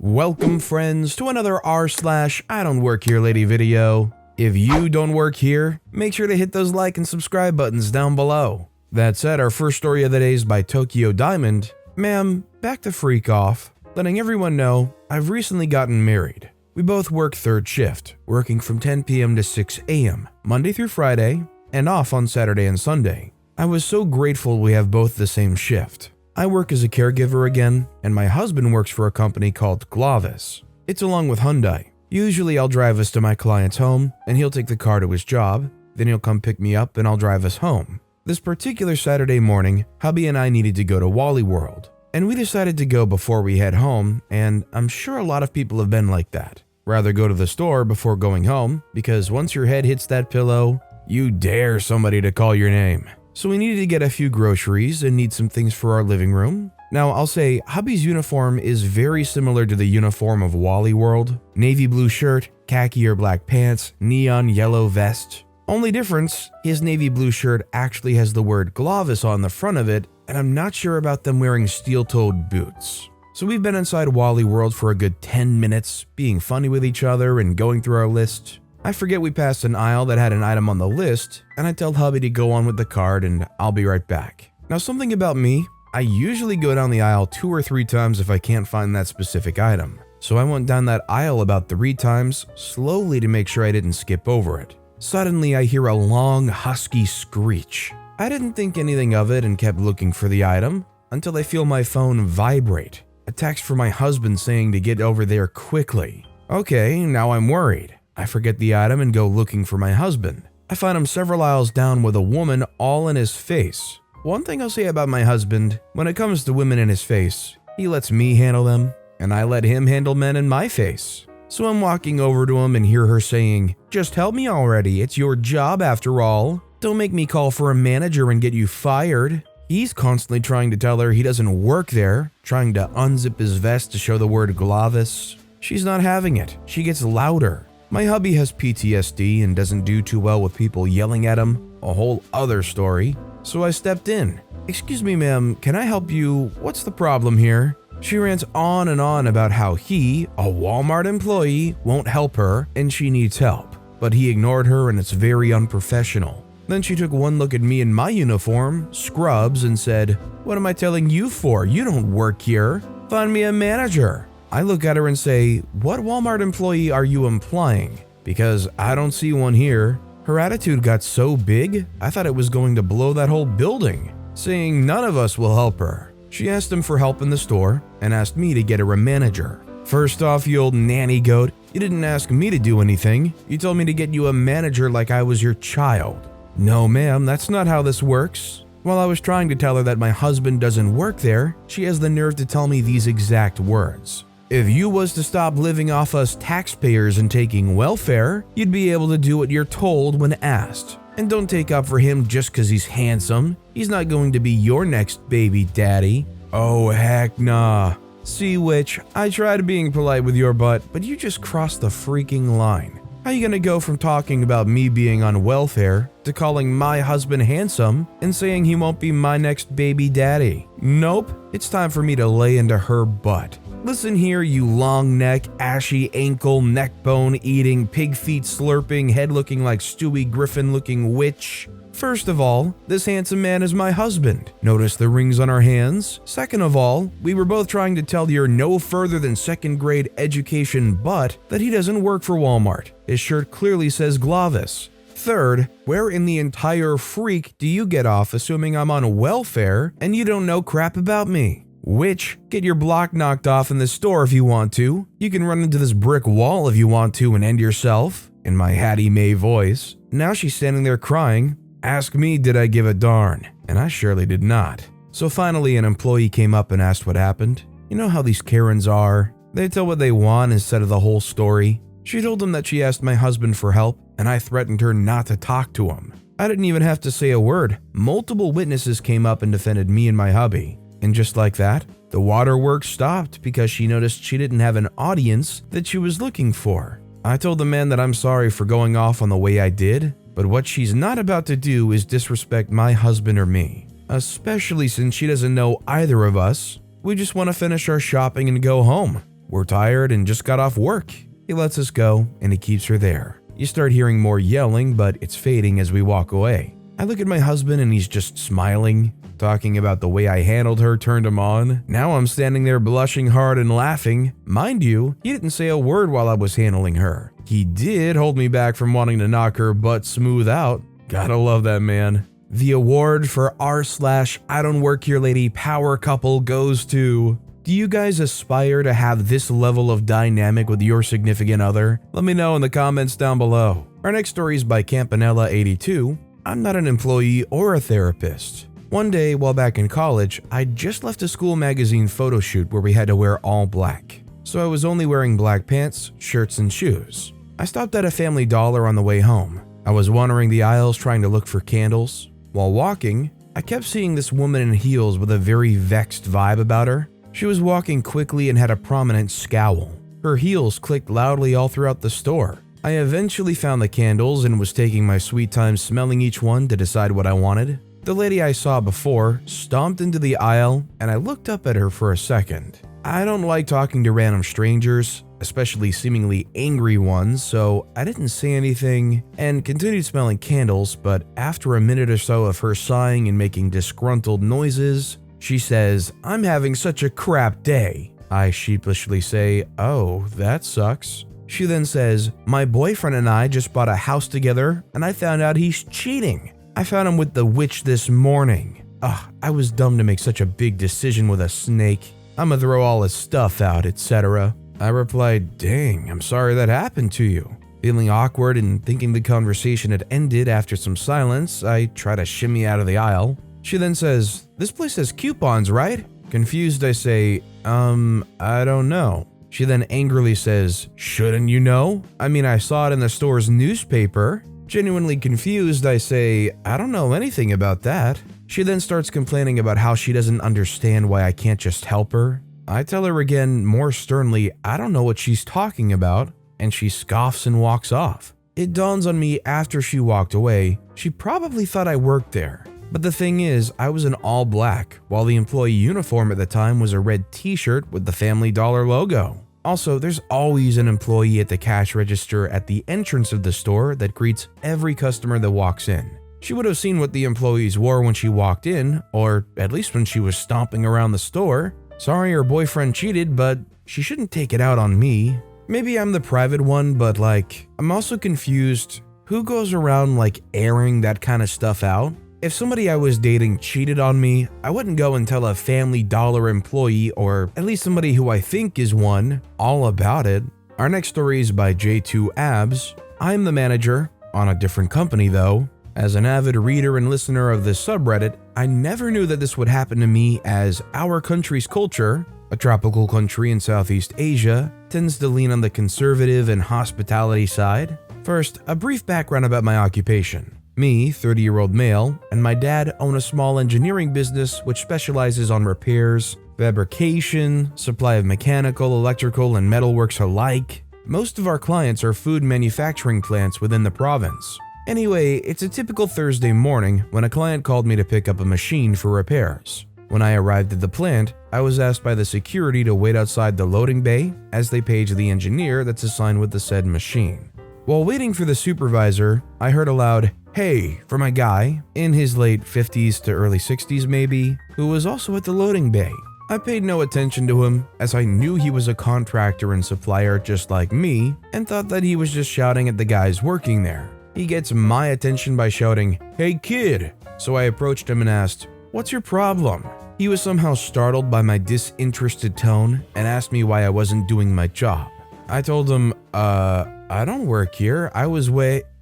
Welcome friends to another r/IDontWorkHereLady video. If you don't work here, make sure to hit those like and subscribe buttons down below. That said, our first story of the day is by Tokyo Diamond. Ma'am, back to freak off. Letting everyone know, I've recently gotten married. We both work third shift, working from 10 p.m. to 6 a.m., Monday through Friday, and off on Saturday and Sunday. I was so grateful we have both the same shift. I work as a caregiver again, and my husband works for a company called Glavis. It's along with Hyundai. Usually I'll drive us to my client's home, and he'll take the car to his job, then he'll come pick me up and I'll drive us home. This particular Saturday morning, hubby and I needed to go to Wally World, and we decided to go before we head home, and I'm sure a lot of people have been like that. Rather go to the store before going home, because once your head hits that pillow, you dare somebody to call your name. So we needed to get a few groceries and need some things for our living room. Now I'll say hubby's uniform is very similar to the uniform of Wally World. Navy blue shirt, khaki or black pants, neon yellow vest. Only difference, his navy blue shirt actually has the word Glavis on the front of it, and I'm not sure about them wearing steel-toed boots. So we've been inside Wally World for a good 10 minutes, being funny with each other and going through our list. I forget we passed an aisle that had an item on the list, and I tell hubby to go on with the card and I'll be right back. Now something about me, I usually go down the aisle 2 or 3 times if I can't find that specific item. So I went down that aisle about 3 times, slowly to make sure I didn't skip over it. Suddenly I hear a long, husky screech. I didn't think anything of it and kept looking for the item, until I feel my phone vibrate. A text from my husband saying to get over there quickly. Okay, now I'm worried. I forget the item and go looking for my husband. I find him several aisles down with a woman all in his face. One thing I'll say about my husband, when it comes to women in his face, he lets me handle them, and I let him handle men in my face. So I'm walking over to him and hear her saying, "Just help me already, it's your job after all. Don't make me call for a manager and get you fired." He's constantly trying to tell her he doesn't work there, trying to unzip his vest to show the word Glavis. She's not having it. She gets louder. My hubby has PTSD and doesn't do too well with people yelling at him, a whole other story. So I stepped in. "Excuse me, ma'am, can I help you? What's the problem here?" She rants on and on about how he, a Walmart employee, won't help her and she needs help. But he ignored her and it's very unprofessional. Then she took one look at me in my uniform, scrubs, and said, "What am I telling you for? You don't work here. Find me a manager." I look at her and say, "What Walmart employee are you implying? Because I don't see one here." Her attitude got so big, I thought it was going to blow that whole building, saying none of us will help her. She asked him for help in the store and asked me to get her a manager. "First off, you old nanny goat, you didn't ask me to do anything. You told me to get you a manager like I was your child." "No, ma'am, that's not how this works." While I was trying to tell her that my husband doesn't work there, she has the nerve to tell me these exact words. "If you was to stop living off us taxpayers and taking welfare, you'd be able to do what you're told when asked. And don't take up for him just cause he's handsome. He's not going to be your next baby daddy." Oh heck nah. See which, I tried being polite with your butt, but you just crossed the freaking line. How you gonna go from talking about me being on welfare to calling my husband handsome and saying he won't be my next baby daddy? Nope, it's time for me to lay into her butt. "Listen here, you long neck, ashy ankle, neck bone eating, pig feet slurping, head looking like Stewie Griffin looking witch. First of all, this handsome man is my husband. Notice the rings on our hands? Second of all, we were both trying to tell your no further than 2nd grade education butt that he doesn't work for Walmart. His shirt clearly says Glavis. Third, where in the entire freak do you get off assuming I'm on welfare and you don't know crap about me? Which, get your block knocked off in the store if you want to. You can run into this brick wall if you want to and end yourself." In my Hattie Mae voice. Now she's standing there crying. Ask me, did I give a darn? And I surely did not. So finally an employee came up and asked what happened. You know how these Karens are? They tell what they want instead of the whole story. She told him that she asked my husband for help and I threatened her not to talk to him. I didn't even have to say a word. Multiple witnesses came up and defended me and my hubby. And just like that, the waterworks stopped because she noticed she didn't have an audience that she was looking for. I told the man that I'm sorry for going off on the way I did, but what she's not about to do is disrespect my husband or me, especially since she doesn't know either of us. We just want to finish our shopping and go home. We're tired and just got off work. He lets us go and he keeps her there. You start hearing more yelling, but it's fading as we walk away. I look at my husband and he's just smiling, talking about the way I handled her turned him on. Now I'm standing there blushing hard and laughing. Mind you, he didn't say a word while I was handling her. He did hold me back from wanting to knock her butt smooth out. Gotta love that man. The award for r/IDontWorkHereLady power couple goes to... Do you guys aspire to have this level of dynamic with your significant other? Let me know in the comments down below. Our next story is by Campanella82. I'm not an employee or a therapist. One day while back in college, I just left a school magazine photo shoot where we had to wear all black. So I was only wearing black pants, shirts, and shoes. I stopped at a Family Dollar on the way home. I was wandering the aisles trying to look for candles. While walking, I kept seeing this woman in heels with a very vexed vibe about her. She was walking quickly and had a prominent scowl. Her heels clicked loudly all throughout the store. I eventually found the candles and was taking my sweet time smelling each one to decide what I wanted. The lady I saw before stomped into the aisle and I looked up at her for a second. I don't like talking to random strangers, especially seemingly angry ones, so I didn't say anything and continued smelling candles, but after a minute or so of her sighing and making disgruntled noises, she says, "I'm having such a crap day." I sheepishly say, "Oh, that sucks." She then says, "My boyfriend and I just bought a house together and I found out he's cheating. I found him with the witch this morning. Ugh, I was dumb to make such a big decision with a snake. I'ma throw all his stuff out, etc." I replied, "Dang, I'm sorry that happened to you." Feeling awkward and thinking the conversation had ended after some silence, I try to shimmy out of the aisle. She then says, "This place has coupons, right?" Confused, I say, I don't know." She then angrily says, "Shouldn't you know? I mean, I saw it in the store's newspaper." Genuinely confused, I say, "I don't know anything about that." She then starts complaining about how she doesn't understand why I can't just help her. I tell her again, more sternly, I don't know what she's talking about, and she scoffs and walks off. It dawns on me after she walked away, she probably thought I worked there. But the thing is, I was in all black, while the employee uniform at the time was a red t-shirt with the Family Dollar logo. Also, there's always an employee at the cash register at the entrance of the store that greets every customer that walks in. She would have seen what the employees wore when she walked in, or at least when she was stomping around the store. Sorry her boyfriend cheated, but she shouldn't take it out on me. Maybe I'm the private one, but I'm also confused. Who goes around airing that kind of stuff out? If somebody I was dating cheated on me, I wouldn't go and tell a Family Dollar employee, or at least somebody who I think is one, all about it. Our next story is by J2Abs. I'm the manager, on a different company though. As an avid reader and listener of this subreddit, I never knew that this would happen to me, as our country's culture, a tropical country in Southeast Asia, tends to lean on the conservative and hospitality side. First, a brief background about my occupation. Me, 30-year-old male, and my dad own a small engineering business which specializes on repairs, fabrication, supply of mechanical, electrical, and metalworks alike. Most of our clients are food manufacturing plants within the province. Anyway, it's a typical Thursday morning when a client called me to pick up a machine for repairs. When I arrived at the plant, I was asked by the security to wait outside the loading bay as they page the engineer that's assigned with the said machine. While waiting for the supervisor, I heard a loud "Hey" from a guy in his late 50s to early 60s maybe, who was also at the loading bay. I paid no attention to him, as I knew he was a contractor and supplier just like me, and thought that he was just shouting at the guys working there. He gets my attention by shouting, "Hey kid!" So I approached him and asked, "What's your problem?" He was somehow startled by my disinterested tone and asked me why I wasn't doing my job. I told him, I don't work here, I was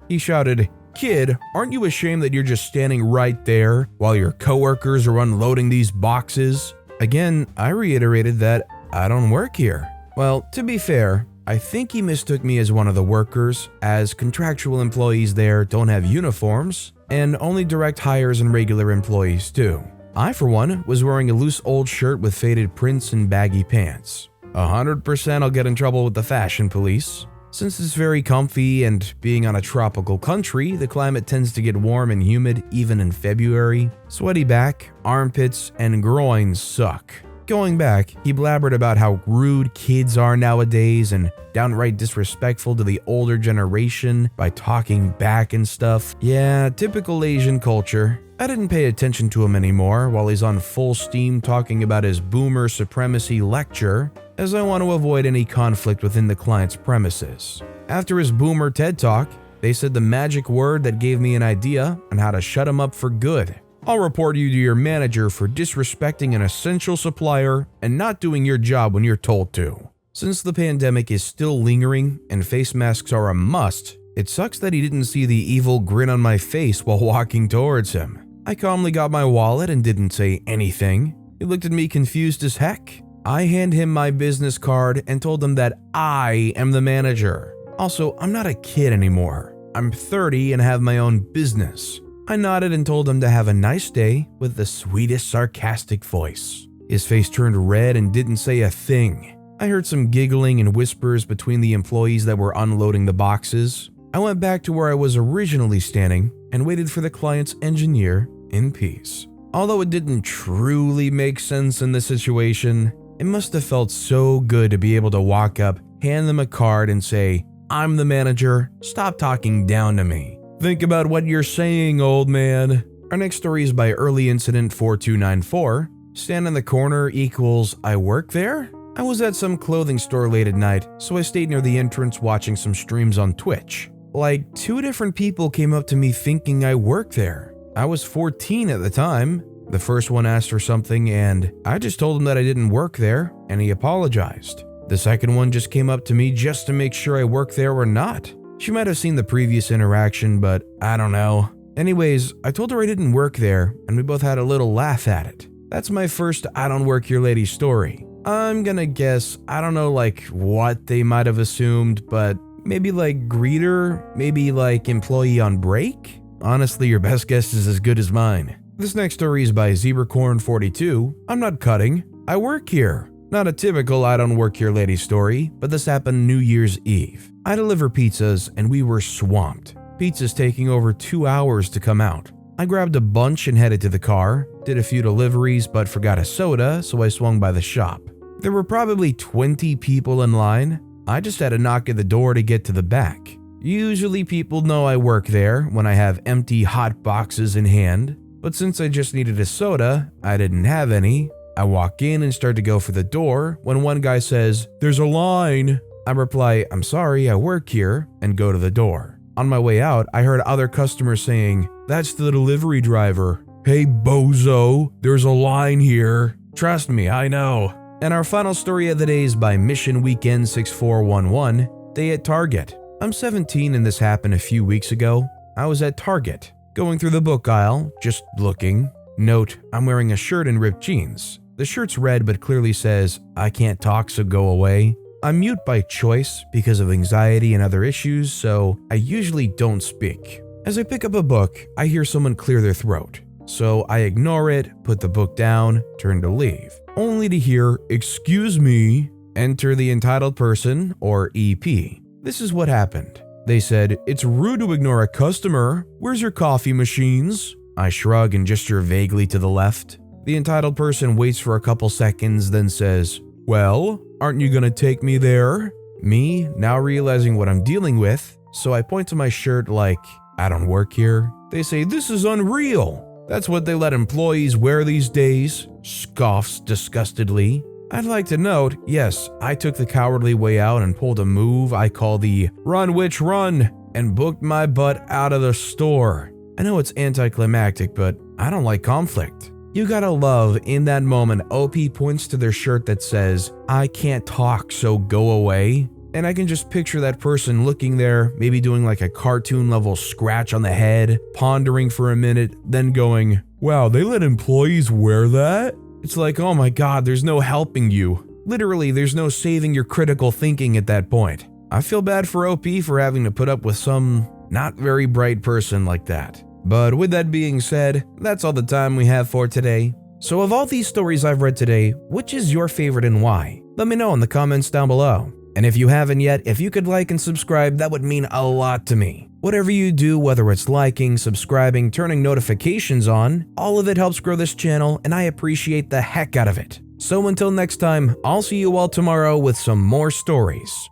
He shouted, "Kid, aren't you ashamed that you're just standing right there while your coworkers are unloading these boxes?" Again, I reiterated that I don't work here. Well, to be fair, I think he mistook me as one of the workers, as contractual employees there don't have uniforms, and only direct hires and regular employees do. I, for one, was wearing a loose old shirt with faded prints and baggy pants. 100% I'll get in trouble with the fashion police. Since it's very comfy and being on a tropical country, the climate tends to get warm and humid even in February. Sweaty back, armpits, and groins suck. Going back, he blabbered about how rude kids are nowadays and downright disrespectful to the older generation by talking back and stuff. Yeah, typical Asian culture. I didn't pay attention to him anymore while he's on full steam talking about his boomer supremacy lecture, as I want to avoid any conflict within the client's premises. After his boomer TED Talk, they said the magic word that gave me an idea on how to shut him up for good. I'll report you to your manager for disrespecting an essential supplier and not doing your job when you're told to. Since the pandemic is still lingering and face masks are a must, it sucks that he didn't see the evil grin on my face while walking towards him. I calmly got my wallet and didn't say anything. He looked at me confused as heck. I hand him my business card and told him that I am the manager. Also, I'm not a kid anymore. I'm 30 and have my own business. I nodded and told him to have a nice day with the sweetest sarcastic voice. His face turned red and didn't say a thing. I heard some giggling and whispers between the employees that were unloading the boxes. I went back to where I was originally standing and waited for the client's engineer in peace. Although it didn't truly make sense in the situation, it must have felt so good to be able to walk up, hand them a card and say, "I'm the manager, stop talking down to me. Think about what you're saying, old man." Our next story is by Early Incident 4294. Stand in the corner equals I work there? I was at some clothing store late at night, so I stayed near the entrance watching some streams on Twitch. Like 2 different people came up to me thinking I worked there. I was 14 at the time. The first one asked for something and I just told him that I didn't work there and he apologized. The second one just came up to me just to make sure I worked there or not. She might have seen the previous interaction, but I don't know. Anyways, I told her I didn't work there and we both had a little laugh at it. That's my first I Don't Work Here Lady story. I'm gonna guess, I don't know like what they might have assumed, but maybe like greeter, maybe like employee on break? Honestly, your best guess is as good as mine. This next story is by ZebraCorn42. I'm not cutting, I work here. Not a typical I Don't Work Here Lady story, but this happened New Year's Eve. I deliver pizzas and we were swamped. Pizzas taking over 2 hours to come out. I grabbed a bunch and headed to the car, did a few deliveries but forgot a soda, so I swung by the shop. There were probably 20 people in line. I just had to knock at the door to get to the back. Usually people know I work there when I have empty hot boxes in hand, but since I just needed a soda, I didn't have any. I walk in and start to go for the door when one guy says, "There's a line." I reply, "I'm sorry, I work here," and go to the door. On my way out, I heard other customers saying, "That's the delivery driver. Hey bozo, there's a line here." Trust me, I know. And our final story of the day is by Mission Weekend 6411, Day at Target. I'm 17 and this happened a few weeks ago. I was at Target, going through the book aisle, just looking. Note, I'm wearing a shirt and ripped jeans. The shirt's red but clearly says, "I can't talk, so go away." I'm mute by choice because of anxiety and other issues, so I usually don't speak. As I pick up a book, I hear someone clear their throat. So I ignore it, put the book down, turn to leave, only to hear, "Excuse me," enter the entitled person, or EP. This is what happened. They said, "It's rude to ignore a customer. Where's your coffee machines?" I shrug and gesture vaguely to the left. The entitled person waits for a couple seconds, then says, "Well, aren't you gonna take me there?" Me, now realizing what I'm dealing with, so I point to my shirt like, "I don't work here." They say, "This is unreal. That's what they let employees wear these days," scoffs disgustedly. I'd like to note, yes, I took the cowardly way out and pulled a move I call the "run witch run" and booked my butt out of the store. I know it's anticlimactic, but I don't like conflict. You gotta love, in that moment, OP points to their shirt that says, "I can't talk, so go away." And I can just picture that person looking there, maybe doing like a cartoon level scratch on the head, pondering for a minute, then going, "Wow, they let employees wear that?" It's like, oh my god, there's no helping you. Literally, there's no saving your critical thinking at that point. I feel bad for OP for having to put up with some not very bright person like that. But with that being said, that's all the time we have for today. So of all these stories I've read today, which is your favorite and why? Let me know in the comments down below. And if you haven't yet, if you could like and subscribe, that would mean a lot to me. Whatever you do, whether it's liking, subscribing, turning notifications on, all of it helps grow this channel and I appreciate the heck out of it. So until next time, I'll see you all tomorrow with some more stories.